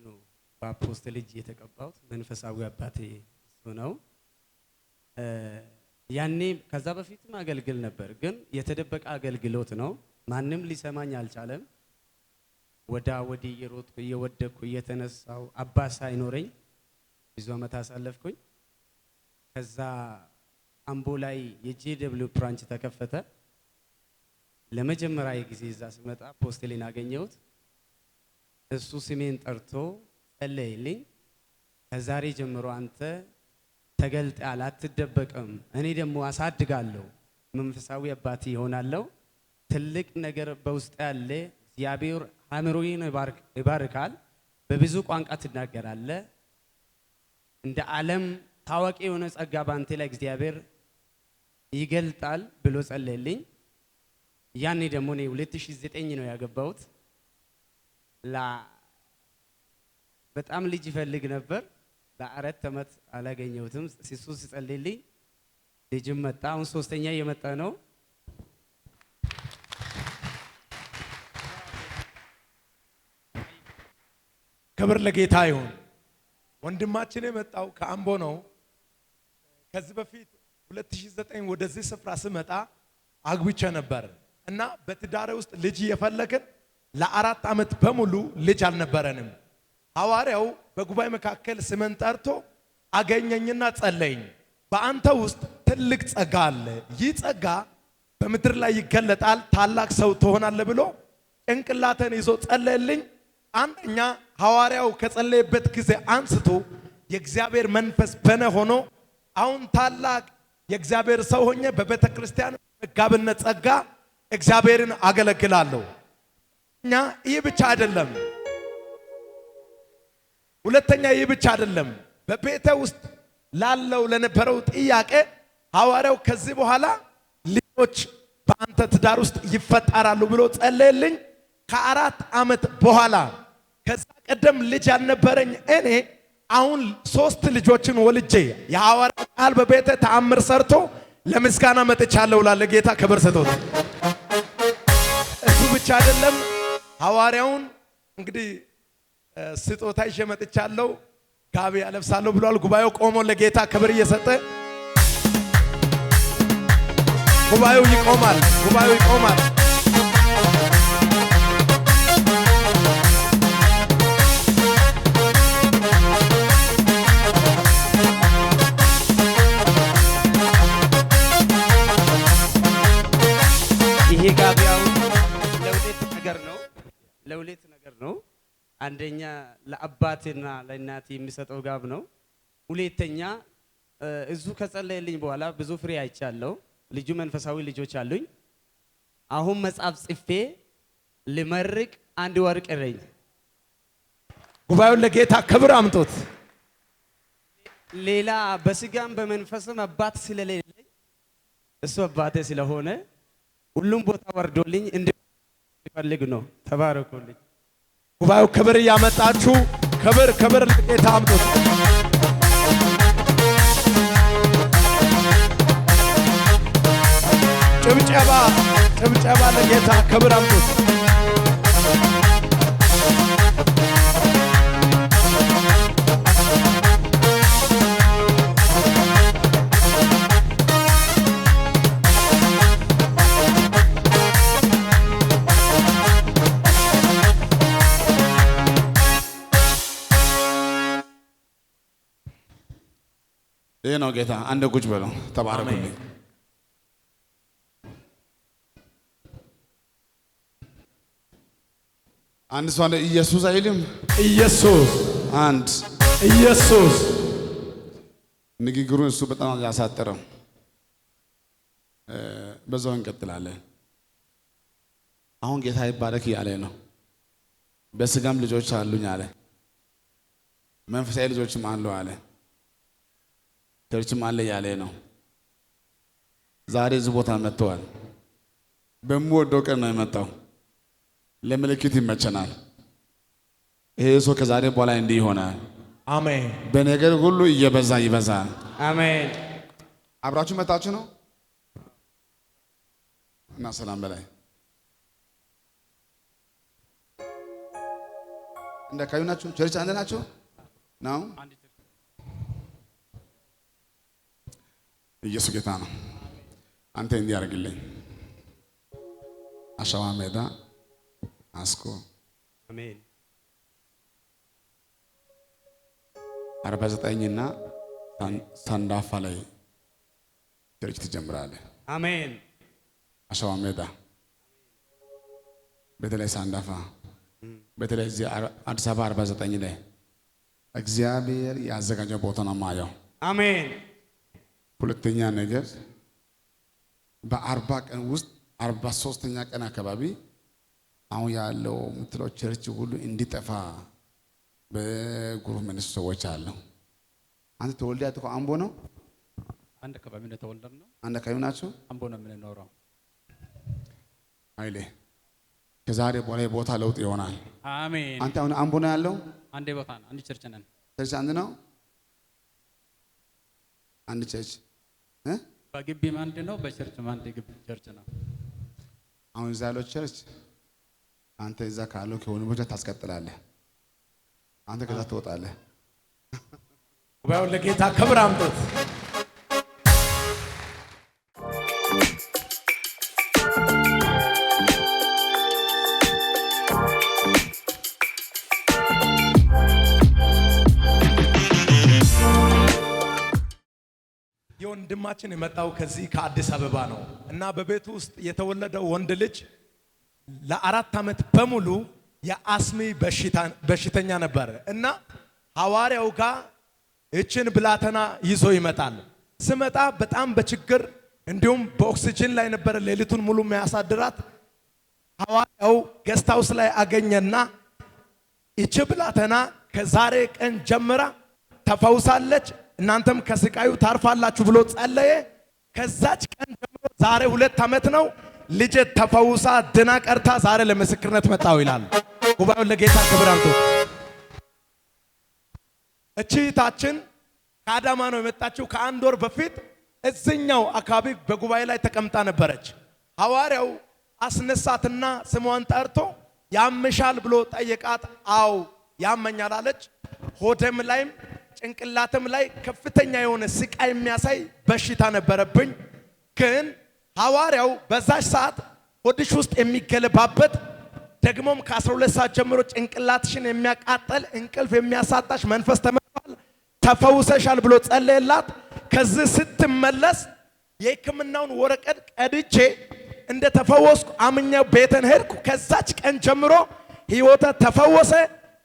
ነው በአፖስትል እጅ የተቀባሁት መንፈሳዊ አባቴ እሱ ነው። ያኔ ከዛ በፊትም አገልግል ነበር፣ ግን የተደበቀ አገልግሎት ነው። ማንም ሊሰማኝ አልቻለም። ወዳ ወዲ እየሮጥኩ እየወደቅኩ እየተነሳው አባት ሳይኖረኝ ብዙ ዓመት አሳለፍኩኝ። ከዛ አምቦ ላይ የጄደብሊው ብራንች ተከፈተ። ለመጀመሪያ ጊዜ እዛ ስመጣ አፖስትልን አገኘሁት። እሱ ስሜን ጠርቶ ጸለየልኝ። ከዛሬ ጀምሮ አንተ ተገልጠሃል፣ አትደበቅም፣ እኔ ደግሞ አሳድጋለሁ፣ መንፈሳዊ አባቴ ይሆናለሁ፣ ትልቅ ነገር በውስጥ ያለ እግዚአብሔር አእምሮዬን ይባርካል፣ በብዙ ቋንቋ ትናገራለህ፣ እንደ ዓለም ታዋቂ የሆነ ጸጋ ባንተ ላይ እግዚአብሔር ይገልጣል ብሎ ጸለየልኝ። ያኔ ደግሞ እኔ 2009 ነው ያገባሁት። በጣም ልጅ ይፈልግ ነበር። ለአራት ዓመት አላገኘሁትም። እሱ ሲጸልይልኝ ልጅም መጣ። አሁን ሶስተኛ እየመጣ ነው። ክብር ለጌታ ይሁን። ወንድማችን የመጣው ከአምቦ ነው። ከዚህ በፊት 2009 ወደዚህ ስፍራ ስመጣ አግብቼ ነበር እና በትዳሬ ውስጥ ልጅ እየፈለግን ለ4 ዓመት በሙሉ ልጅ አልነበረንም። ሐዋርያው በጉባኤ መካከል ስምን ጠርቶ አገኘኝና ጸለየኝ። በአንተ ውስጥ ትልቅ ጸጋ አለ፣ ይህ ጸጋ በምድር ላይ ይገለጣል፣ ታላቅ ሰው ትሆናለህ ብሎ ጭንቅላተን ይዞ ጸለየልኝ። አንደኛ ሐዋርያው ከጸለየበት ጊዜ አንስቶ የእግዚአብሔር መንፈስ በነ ሆኖ አሁን ታላቅ የእግዚአብሔር ሰው ሆኜ በቤተ ክርስቲያን መጋብነት ጸጋ እግዚአብሔርን አገለግላለሁ። ይህ ብቻ አይደለም። ሁለተኛ ይህ ብቻ አይደለም። በቤተ ውስጥ ላለው ለነበረው ጥያቄ ሐዋርያው ከዚህ በኋላ ልጆች በአንተ ትዳር ውስጥ ይፈጠራሉ ብሎ ጸለየልኝ። ከ4 ዓመት በኋላ ከዛ ቀደም ልጅ ያልነበረኝ እኔ አሁን 3 ልጆችን ወልጄ የሐዋርያው ቃል በቤተ ተአምር ሰርቶ ለምስጋና መጥቻለሁ። ለጌታ ክብር ሰጥቶት እሱ ብቻ አይደለም። ሐዋርያውን እንግዲህ ስጦታ ይዤ መጥቻለሁ፣ ጋቢ አለብሳለሁ ብሏል። ጉባኤው ቆሞ ለጌታ ክብር እየሰጠ ጉባኤው ይቆማል። ይሄ ጋቢያው ለሁለት ነገር ነው። አንደኛ ለአባትና ለእናቴ የሚሰጠው ጋብ ነው። ሁለተኛ እዙ ከጸለየልኝ በኋላ ብዙ ፍሬ አይቻለሁ። ልጁ መንፈሳዊ ልጆች አሉኝ። አሁን መጽሐፍ ጽፌ ልመርቅ 1 ወር ቀረኝ። ጉባኤውን ለጌታ ክብር አምጦት። ሌላ በስጋም በመንፈስም አባት ስለሌለኝ እሱ አባቴ ስለሆነ ሁሉም ቦታ ወርዶልኝ እንድፈልግ ነው። ተባረኩልኝ። ጉባኤው ክብር እያመጣችሁ ክብር ለጌታ አምጡት። ጭብጨባ ለጌታ ክብር አምጡት። ይሄ ነው ጌታ። አንድ ቁጭ በለው። ተባረኩልኝ። አንድ ሰው አለ ኢየሱስ አይልም? ኢየሱስ አንድ ኢየሱስ ንግግሩን እሱ በጣም ያሳጠረው። በዛው እንቀጥላለን። አሁን ጌታ ይባረክ ያለ ነው። በስጋም ልጆች አሉኝ አለ፣ መንፈሳዊ ልጆችም አሉ አለ፣ ቸርችም አለ ያለ ነው። ዛሬ እዚህ ቦታ መጥተዋል። በምወደው ቀን ነው የመጣው። ለምልክት ይመቸናል። ይሄ ሰው ከዛሬ በኋላ እንዲህ ይሆናል። አሜን። በነገር ሁሉ እየበዛ ይበዛል። አሜን። አብራችሁ መጣችሁ ነው እና ሰላም በላይ እንደ አካባቢ ናችሁ? ቸርች አንድ ናችሁ ነው? ኢየሱስ ጌታ ነው። አንተ እንዲህ ያርግልኝ። አሸዋ ሜዳ አስኮ አሜን 49 እና ሳንዳፋ ላይ ቸርች ትጀምራለህ። አሜን አሸዋ ሜዳ በተለይ ሳንዳፋ በተለይ እዚህ አዲስ አበባ 49 ላይ እግዚአብሔር ያዘጋጀው ቦታ ነው ማየው። አሜን። ሁለተኛ ነገር በ40 ቀን ውስጥ 43ኛ ቀን አካባቢ አሁን ያለው ምትለው ቸርች ሁሉ እንዲጠፋ በግሩፕ ምን ሰዎች አሉ። አንተ ተወልደ ያተው አምቦ ነው? አንድ አካባቢ ነው ተወልደነው። አንድ አካባቢ ናችሁ? አምቦ ነው የምንኖረው። አይሌ ከዛሬ በኋላ ቦታ ለውጥ ይሆናል። አሜን። አንተ አሁን አምቦ ነው ያለው? አንድ ቦታ ነው። አንድ ቸርች ነን። ቸርች አንድ ነው? አንድ ቸርች በግቢም አንድ ነው፣ በቸርችም አንድ ግቢ ቸርች ነው። አሁን እዛ ያለው ቸርች አንተ እዛ ካለው ከሆነ ቦታ ታስቀጥላለህ። አንተ ከዛ ትወጣለህ። ጉባኤውን ለጌታ ክብር አምጡት። የወንድማችን የመጣው ከዚህ ከአዲስ አበባ ነው እና በቤቱ ውስጥ የተወለደው ወንድ ልጅ ለ4 ዓመት በሙሉ የአስሚ በሽተኛ ነበር እና ሐዋርያው ጋር እችን ብላተና ይዞ ይመጣል። ስመጣ በጣም በችግር እንዲሁም በኦክሲጅን ላይ ነበር ሌሊቱን ሙሉ የሚያሳድራት። ሐዋርያው ገስት ሃውስ ላይ አገኘና እች ብላተና ከዛሬ ቀን ጀምራ ተፈውሳለች፣ እናንተም ከስቃዩ ታርፋላችሁ ብሎ ጸለየ። ከዛች ቀን ጀምሮ ዛሬ 2 ዓመት ነው ልጅ ተፈውሳ ድና ቀርታ ዛሬ ለምስክርነት መጣው ይላል። ጉባኤውን ለጌታ ክብር አምጡት። እቺታችን ከአዳማ ነው የመጣችው። ከአንድ ወር በፊት እዚኛው አካባቢ በጉባኤ ላይ ተቀምጣ ነበረች። ሐዋርያው አስነሳትና ስሟን ጠርቶ ያምሻል ብሎ ጠየቃት። አው ያመኛል አለች። ሆደም ላይም ጭንቅላትም ላይ ከፍተኛ የሆነ ስቃይ የሚያሳይ በሽታ ነበረብኝ። ግን ሐዋርያው በዛች ሰዓት ሆድሽ ውስጥ የሚገለባበት ደግሞም ከ12 ሰዓት ጀምሮ ጭንቅላትሽን የሚያቃጠል እንቅልፍ የሚያሳጣሽ መንፈስ ተመቷል፣ ተፈውሰሻል ብሎ ጸለየላት። ከዚህ ስትመለስ የሕክምናውን ወረቀት ቀድቼ እንደ ተፈወስኩ አምኛው ቤተን ሄድኩ። ከዛች ቀን ጀምሮ ሕይወቷ ተፈወሰ።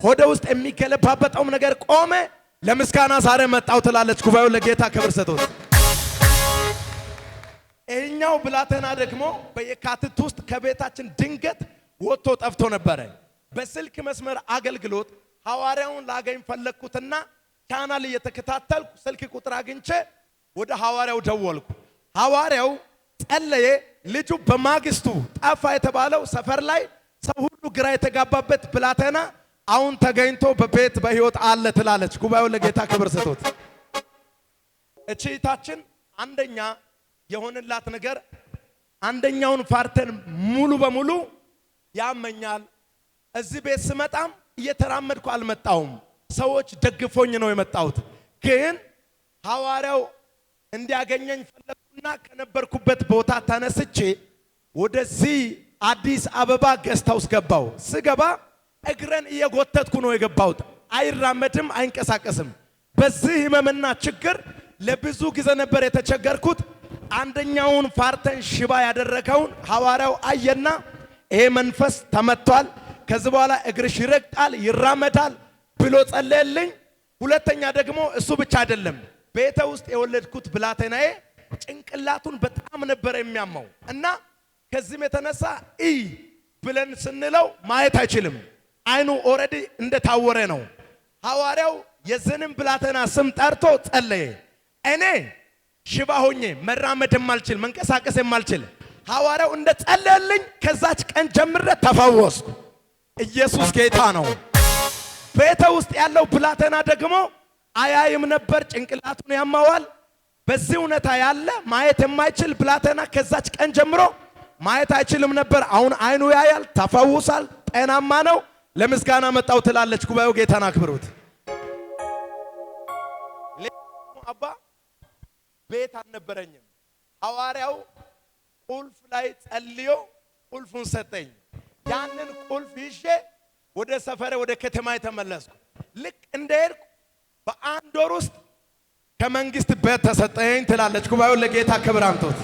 ሆደ ውስጥ የሚገለባበጠውም ነገር ቆመ። ለምስጋና ዛሬ መጣው ትላለች። ጉባኤው ለጌታ ክብር ሰጥቶት። እኛው ብላቴና ደግሞ በየካቲት ውስጥ ከቤታችን ድንገት ወጥቶ ጠፍቶ ነበረ። በስልክ መስመር አገልግሎት ሐዋርያውን ላገኝ ፈለኩትና ቻናል እየተከታተልኩ ስልክ ቁጥር አግኝቼ ወደ ሐዋርያው ደወልኩ። ሐዋርያው ጸለየ። ልጁ በማግስቱ ጠፋ የተባለው ሰፈር ላይ ሰው ሁሉ ግራ የተጋባበት ብላቴና አሁን ተገኝቶ በቤት በሕይወት አለ ትላለች። ጉባኤው ለጌታ ክብር ሰጥቶት። እቺታችን አንደኛ የሆነላት ነገር አንደኛውን ፋርተን ሙሉ በሙሉ ያመኛል። እዚህ ቤት ስመጣም እየተራመድኩ አልመጣሁም፣ ሰዎች ደግፎኝ ነው የመጣሁት። ግን ሐዋርያው እንዲያገኘኝ ፈለኩና ከነበርኩበት ቦታ ተነስቼ ወደዚህ አዲስ አበባ ገስት ሃውስ ገባው። ስገባ እግረን እየጎተትኩ ነው የገባሁት። አይራመድም፣ አይንቀሳቀስም። በዚህ ህመምና ችግር ለብዙ ጊዜ ነበር የተቸገርኩት። አንደኛውን ፋርተን ሽባ ያደረገውን ሐዋርያው አየና ይሄ መንፈስ ተመቷል፣ ከዚህ በኋላ እግርሽ ይረግጣል፣ ይራመዳል ብሎ ጸለየልኝ። ሁለተኛ ደግሞ እሱ ብቻ አይደለም፣ ቤተ ውስጥ የወለድኩት ብላቴናዬ ጭንቅላቱን በጣም ነበር የሚያማው እና ከዚህም የተነሳ ብለን ስንለው ማየት አይችልም። አይኑ ኦሬዲ እንደታወረ ነው። ሐዋርያው የዝንም ብላቴና ስም ጠርቶ ጸለየ። እኔ ሽባ ሆኜ መራመድ የማልችል መንቀሳቀስ የማልችል ሐዋርያው እንደ ጸለየልኝ ከዛች ቀን ጀምሬ ተፈወስኩ። ኢየሱስ ጌታ ነው። ቤተ ውስጥ ያለው ብላቴና ደግሞ አያይም ነበር፣ ጭንቅላቱን ያማዋል። በዚህ ሁኔታ ያለ ማየት የማይችል ብላቴና ከዛች ቀን ጀምሮ ማየት አይችልም ነበር። አሁን አይኑ ያያል፣ ተፈውሳል፣ ጤናማ ነው። ለምስጋና መጣው ትላለች። ጉባኤው ጌታን አክብሩት። አባ ቤት አልነበረኝም። ሐዋርያው ቁልፍ ላይ ጸልዮ ቁልፉን ሰጠኝ። ያንን ቁልፍ ይዤ ወደ ሰፈሬ ወደ ከተማ ተመለስኩ። ልክ እንደሄድኩ በአንድ ወር ውስጥ ከመንግስት ቤት ተሰጠኝ ትላለች። ጉባኤው ለጌታ ክብር አምጡት።